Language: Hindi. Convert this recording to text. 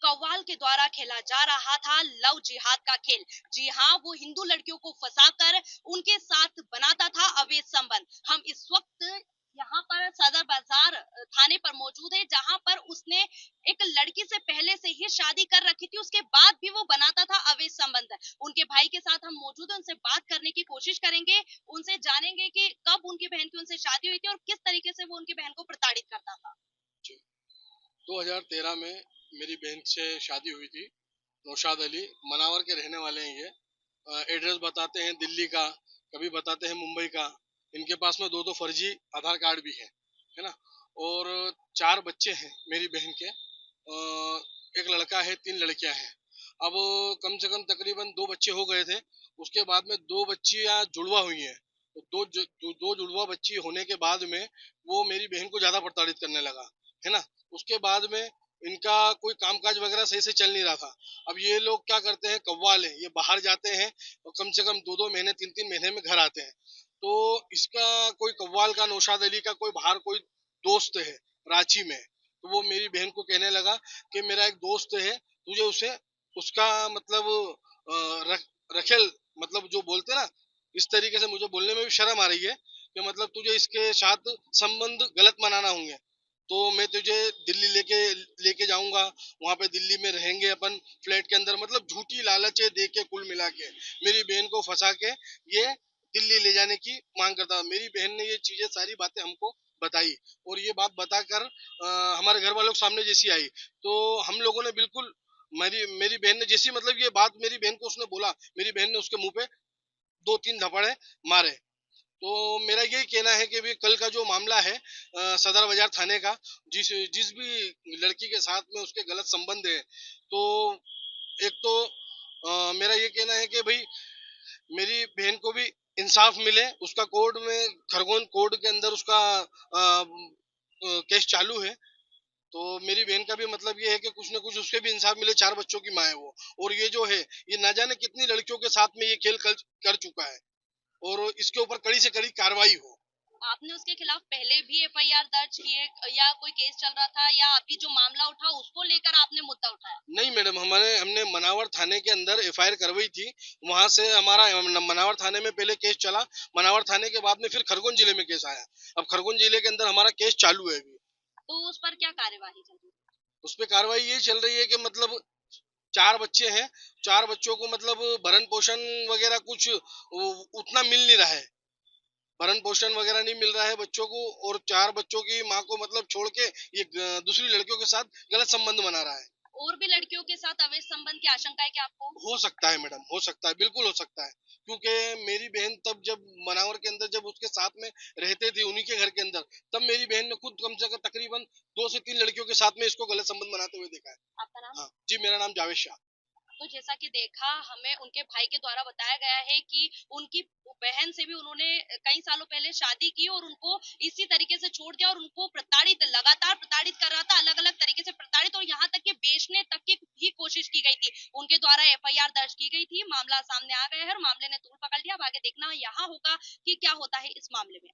कव्वाल के द्वारा खेला जा रहा था लव जिहाद का खेल। जी हाँ, वो हिंदू लड़कियों को फंसाकर उनके साथ बनाता था अवैध संबंध। हम इस वक्त यहाँ पर सदर बाजार थाने पर मौजूद है, जहाँ पर उसने एक लड़की से पहले से ही शादी कर रखी थी, उसके बाद भी वो बनाता था अवैध संबंध। उनके भाई के साथ हम मौजूद हैं, उनसे बात करने की कोशिश करेंगे, उनसे जानेंगे कि कब उनकी बहन की उनसे शादी हुई थी और किस तरीके से वो उनकी बहन को प्रताड़ित करता था। 2013 में मेरी बहन से शादी हुई थी। नौशाद अली मनावर के रहने वाले हैं ये। एड्रेस बताते हैं दिल्ली का, कभी बताते हैं मुंबई का। इनके पास में 2 फर्जी आधार कार्ड भी है ना। और 4 बच्चे हैं मेरी बहन के। एक लड़का है, 3 लड़कियां हैं। अब कम से कम तकरीबन 2 बच्चे हो गए थे। उसके बाद में 2 बच्चियां जुड़वा हुई हैं। तो दो जुड़वा बच्ची होने के बाद में वो मेरी बहन को ज्यादा प्रताड़ित करने लगा, है ना। उसके बाद में इनका कोई कामकाज वगैरह सही से चल नहीं रहा था। अब ये लोग क्या करते हैं, कव्वाल है, ये बाहर जाते हैं और कम से कम 2-2 महीने 3-3 महीने में घर आते हैं। तो इसका कोई कव्वाल का, नौशाद अली का कोई बाहर कोई दोस्त है रांची में। तो वो मेरी बहन को कहने लगा कि मेरा एक दोस्त है, तुझे उसे उसका मतलब रख, रखेल मतलब जो बोलते ना, इस तरीके से मुझे बोलने में भी शर्म आ रही है कि मतलब तुझे इसके साथ संबंध गलत मनाना होंगे। तो मैं तुझे दिल्ली लेके लेके जाऊंगा, वहां पे दिल्ली में रहेंगे अपन फ्लैट के अंदर। मतलब झूठी लालचें दे के कुल मिला के मेरी बहन को फंसा के ये दिल्ली ले जाने की मांग करता। मेरी बहन ने ये चीजें सारी बातें हमको बताई और ये बात बताकर हमारे घर वालों के सामने जैसी आई, तो हम लोगों ने बिल्कुल, मेरी मेरी बहन ने जैसी मतलब ये बात मेरी बहन को उसने बोला, मेरी बहन ने उसके मुंह पे 2-3 धपड़े मारे। तो मेरा यही कहना है कि भी कल का जो मामला है सदर बाजार थाने का, जिस जिस भी लड़की के साथ में उसके गलत संबंध है, तो एक तो मेरा ये कहना है कि भाई मेरी बहन को भी इंसाफ मिले। उसका कोर्ट में, खरगोन कोर्ट के अंदर उसका केस चालू है। तो मेरी बहन का भी मतलब ये है कि कुछ न कुछ उसके भी इंसाफ मिले। 4 बच्चों की माँ है वो। और ये जो है, ये ना जाने कितनी लड़कियों के साथ में ये खेल कर चुका है और इसके ऊपर कड़ी से कड़ी कार्रवाई हो। आपने उसके खिलाफ पहले भी एफआईआर दर्ज की है या कोई केस चल रहा था, या अभी जो मामला उठा उसको लेकर आपने मुद्दा उठाया? नहीं मैडम, हमने मनावर थाने के अंदर एफआईआर करवाई थी। वहां से हमारा मनावर थाने में पहले केस चला। मनावर थाने के बाद में फिर खरगोन जिले में केस आया। अब खरगोन जिले के अंदर हमारा केस चालू है अभी। तो उस पर क्या कार्यवाही चल रही है? उस पर कार्रवाई ये चल रही है कि मतलब 4 बच्चे हैं, 4 बच्चों को मतलब भरण पोषण वगैरह कुछ उतना मिल नहीं रहा है। भरण पोषण वगैरह नहीं मिल रहा है बच्चों को, और 4 बच्चों की माँ को मतलब छोड़ के ये दूसरी लड़कियों के साथ गलत संबंध बना रहा है। और भी लड़कियों के साथ अवैध संबंध की आशंका है क्या आपको? हो सकता है मैडम, हो सकता है, बिल्कुल हो सकता है। क्योंकि मेरी बहन तब जब मनावर के अंदर जब उसके साथ में रहते थे उन्हीं के घर के अंदर, तब मेरी बहन ने खुद कम से कम तकरीबन 2 से 3 लड़कियों के साथ में इसको गलत संबंध बनाते हुए देखा है। आपका नाम? हाँ जी, मेरा नाम जावेद शाह। तो जैसा कि देखा, हमें उनके भाई के द्वारा बताया गया है कि उनकी बहन से भी उन्होंने कई सालों पहले शादी की और उनको इसी तरीके से छोड़ दिया और उनको लगातार प्रताड़ित कर रहा था, अलग अलग तरीके से प्रताड़ित, और यहाँ तक कि बेचने तक की भी कोशिश की गई थी। उनके द्वारा एफआईआर दर्ज की गई थी, मामला सामने आ गया है और मामले ने तूल पकड़ लिया। अब आगे देखना यहाँ होगा कि क्या होता है इस मामले में।